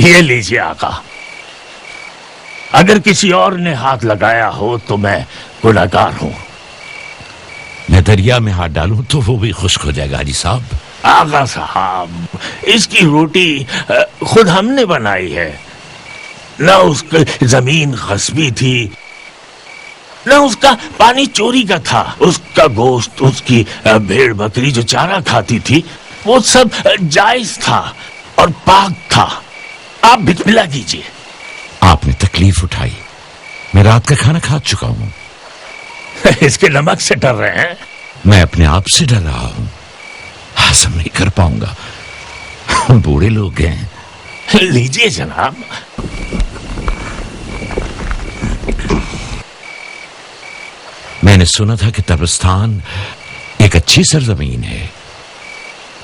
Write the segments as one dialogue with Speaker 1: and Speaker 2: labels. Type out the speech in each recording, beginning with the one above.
Speaker 1: یہ لیجیے آقا، اگر کسی اور نے ہاتھ لگایا ہو تو میں گنہگار ہوں۔
Speaker 2: میں دریا میں ہاتھ ڈالوں تو وہ بھی خشک ہو جائے گا حاجی صاحب۔
Speaker 1: آقا صاحب، اس کی روٹی خود ہم نے بنائی ہے، نہ اس کی زمین غصبی تھی، نہ اس کا پانی چوری کا تھا۔ اس کا گوشت، اس کی بھیڑ بکری جو چارہ کھاتی تھی، وہ سب جائز تھا اور پاک تھا۔ آپ بسم اللہ کیجیے۔
Speaker 2: آپ نے تکلیف اٹھائی، میں رات کا کھانا کھا چکا ہوں۔
Speaker 1: اس کے نمک سے ڈر رہے ہیں؟
Speaker 2: میں اپنے آپ سے ڈر رہا ہوں، ہضم نہیں کر پاؤں گا، بوڑھے لوگ ہیں۔
Speaker 1: لیجیے جناب۔
Speaker 2: میں نے سنا تھا کہ تبرستان ایک اچھی سرزمین ہے،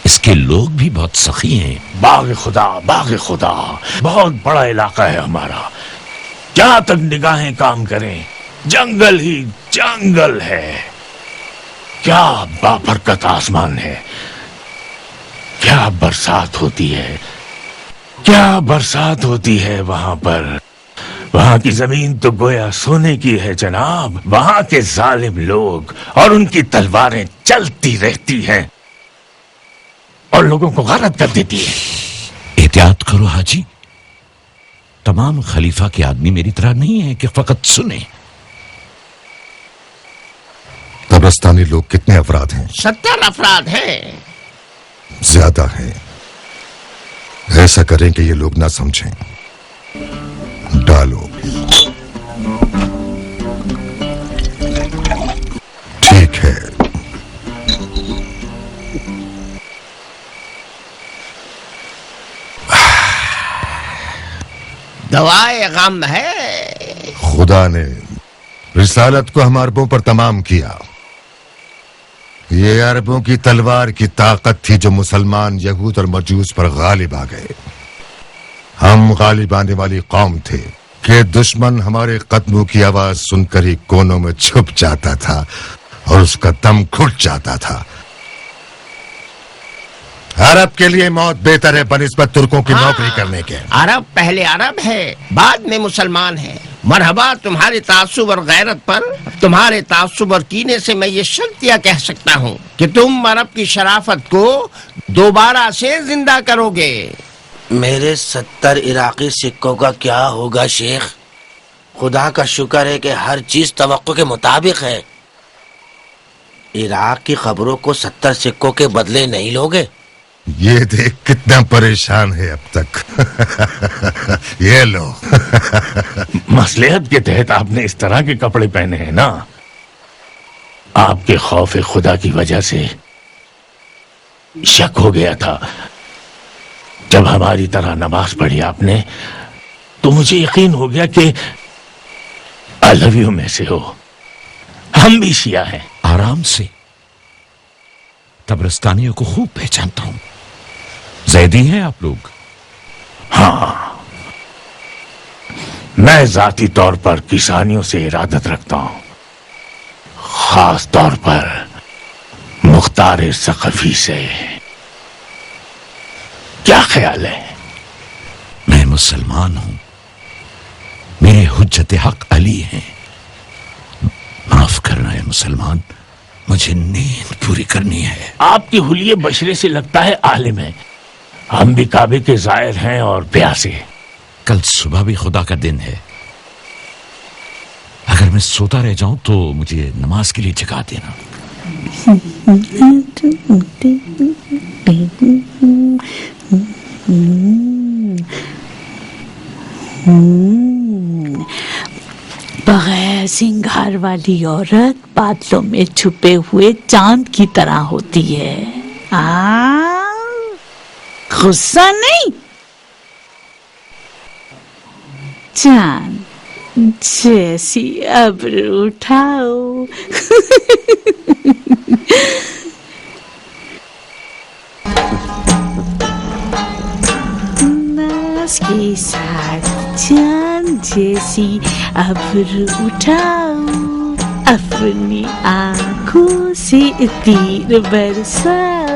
Speaker 2: اس کے لوگ بھی بہت سخی ہیں۔
Speaker 1: باغ خدا، باغ خدا، بہت بڑا علاقہ ہے ہمارا، جہاں تک نگاہیں کام کریں جنگل ہی جنگل ہے۔ کیا بابرکت آسمان ہے، کیا برسات ہوتی ہے، کیا برسات ہوتی ہے وہاں پر۔ وہاں کی زمین تو گویا سونے کی ہے جناب۔ وہاں کے ظالم لوگ اور ان کی تلواریں چلتی رہتی ہیں اور لوگوں کو غارت کر دیتی ہے۔
Speaker 2: احتیاط کرو حاجی، تمام خلیفہ کے آدمی میری طرح نہیں ہیں کہ فقط سنیں۔
Speaker 3: قبرستانی لوگ کتنے افراد ہیں؟
Speaker 4: 70 افراد ہیں۔
Speaker 3: زیادہ ہیں، ایسا کریں کہ یہ لوگ نہ سمجھیں۔ ڈالو۔ ٹھیک ہے۔
Speaker 4: دوائے غم ہے۔
Speaker 3: خدا نے رسالت کو ہم عربوں پر تمام کیا۔ یہ عربوں کی تلوار کی طاقت تھی جو مسلمان یہود اور مجوس پر غالب آ گئے۔ ہم غالب آنے والی قوم تھے کہ دشمن ہمارے قدموں کی آواز سن کر ہی کونوں میں چھپ جاتا تھا اور اس کا دم گھٹ جاتا تھا۔ عرب کے لیے موت بہتر ہے بنسبت ترکوں کی نوکری کرنے کے۔
Speaker 4: عرب پہلے عرب ہے، بعد میں مسلمان ہے۔ مرحبا تمہارے تعصب اور غیرت پر۔ تمہارے تعصب اور کینے سے میں یہ شرطیہ کہہ سکتا ہوں کہ تم عرب کی شرافت کو دوبارہ سے زندہ کرو گے۔
Speaker 5: میرے 70 عراقی سکوں کا کیا ہوگا شیخ؟ خدا کا شکر ہے کہ ہر چیز توقع کے مطابق ہے۔ عراق کی خبروں کو 70 سکوں کے بدلے نہیں لوگے؟
Speaker 3: یہ دیکھ کتنا پریشان ہے اب تک۔ یہ لو۔
Speaker 1: مصلحت کے تحت آپ نے اس طرح کے کپڑے پہنے ہیں نا، آپ کے خوف خدا کی وجہ سے شک ہو گیا تھا۔ جب ہماری طرح نماز پڑھی آپ نے تو مجھے یقین ہو گیا کہ علویوں میں سے ہو۔ ہم بھی شیعہ ہیں۔
Speaker 2: آرام سے، تبرستانیوں کو خوب پہچانتا ہوں۔ زیدی ہیں آپ لوگ؟
Speaker 1: ہاں، میں ذاتی طور پر کسانیوں سے ارادت رکھتا ہوں، خاص طور پر مختار ثقفی سے۔ کیا خیال ہے؟
Speaker 2: میں مسلمان ہوں، میرے حجت حق علی ہیں۔ معاف کرنا ہے مسلمان، مجھے نیند پوری کرنی ہے۔
Speaker 1: آپ کی حلیے بشرے سے لگتا ہے عالم ہے، ہم بھی کعبے کے زائر ہیں اور پیاسے۔
Speaker 2: کل صبح بھی خدا کا دن ہے، اگر میں سوتا رہ جاؤں تو مجھے نماز کے لیے جگا دینا۔
Speaker 6: بغیر سنگھار والی عورت بادلوں میں چھپے ہوئے چاند کی طرح ہوتی ہے۔ غصہ نہیں، چاند جیسی ابرو اٹھاؤ۔ ناز کے ساتھ چاند جیسی ابرو اٹھاؤ، اپنی آنکھوں سے تیر برساؤ۔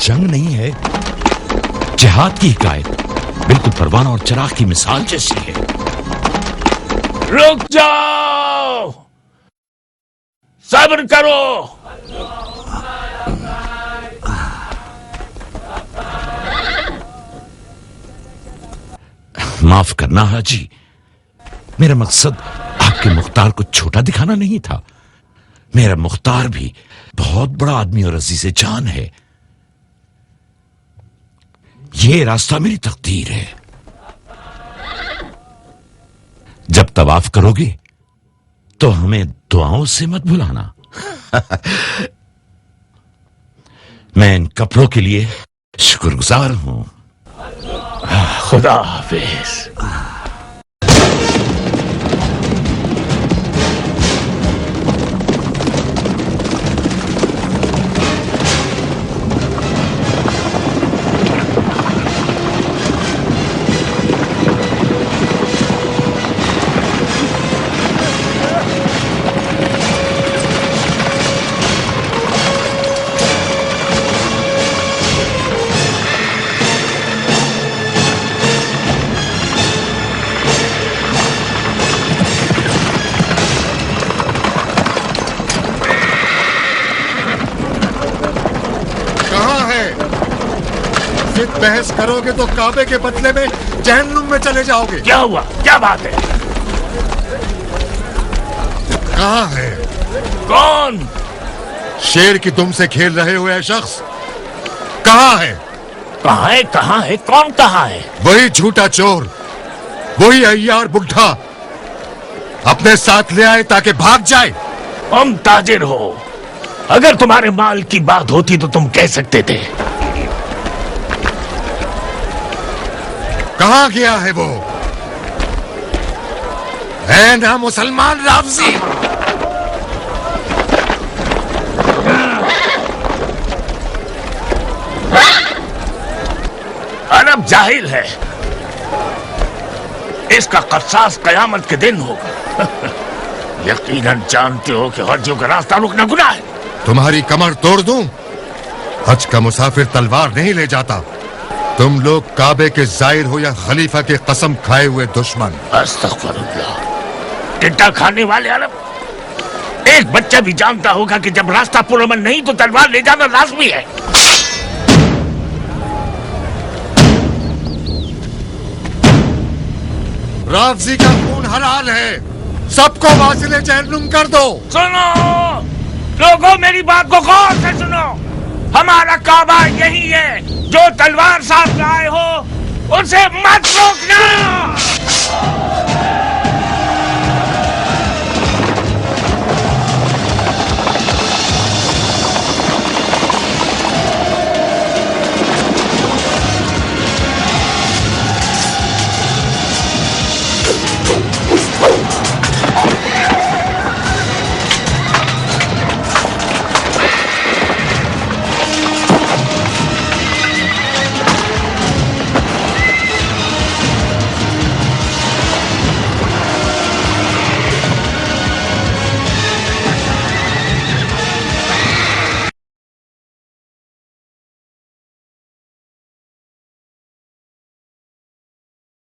Speaker 2: جنگ نہیں ہے، جہاد کی حکایت بالکل پروانہ اور چراغ کی مثال جیسی ہے۔
Speaker 1: رک جاؤ، صبر کرو۔
Speaker 2: معاف کرنا حاجی، میرا مقصد آپ کے مختار کو چھوٹا دکھانا نہیں تھا۔ میرا مختار بھی بہت بڑا آدمی اور عزیز جان ہے۔ یہ راستہ میری تقدیر ہے۔ جب طواف کرو گے تو ہمیں دعاؤں سے مت بھلانا۔ میں ان کپڑوں کے لیے شکر گزار ہوں۔
Speaker 1: خدا حافظ۔
Speaker 3: بحث کرو گے تو کعبے کے بدلے میں جہنم میں چلے جاؤ گے۔
Speaker 1: کیا ہوا؟ کیا بات ہے؟
Speaker 3: کہاں ہے؟
Speaker 1: کون؟
Speaker 3: شیر کی تم سے کھیل رہے ہوئے شخص کہاں ہے؟
Speaker 1: کہاں ہے؟ کہاں ہے؟ کون کہاں ہے؟
Speaker 3: وہی جھوٹا چور، وہی عیار بڈھا اپنے ساتھ لے آئے تاکہ بھاگ جائے۔
Speaker 1: تم تاجر ہو، اگر تمہارے مال کی بات ہوتی تو تم کہہ سکتے تھے۔
Speaker 3: کہاں گیا ہے وہ؟ ہے نا مسلمان رافضی؟
Speaker 1: عرب جاہل ہے، اس کا قصاص قیامت کے دن ہوگا۔ یقیناً جانتے ہو کہ حجیوں کا راستہ رکنا گناہ ہے۔
Speaker 3: تمہاری کمر توڑ دوں؟ حج کا مسافر تلوار نہیں لے جاتا۔ تم لوگ کعبے کے زائر ہو یا خلیفہ کے قسم کھائے ہوئے دشمن۔
Speaker 1: استغفر اللہ۔ ٹٹا کھانے والے عرب، ایک بچہ بھی جانتا ہوگا کہ جب راستہ پرامن نہیں تو تلوار لے جانا لازمی ہے۔
Speaker 3: رافضی کا خون حلال ہے، سب کو واصل جہنم کر دو۔
Speaker 1: سنو لوگوں، میری بات کو غور سے سنو۔ ہمارا کعبہ یہی ہے، جو تلوار ساتھ لائے ہو اسے مت روکنا۔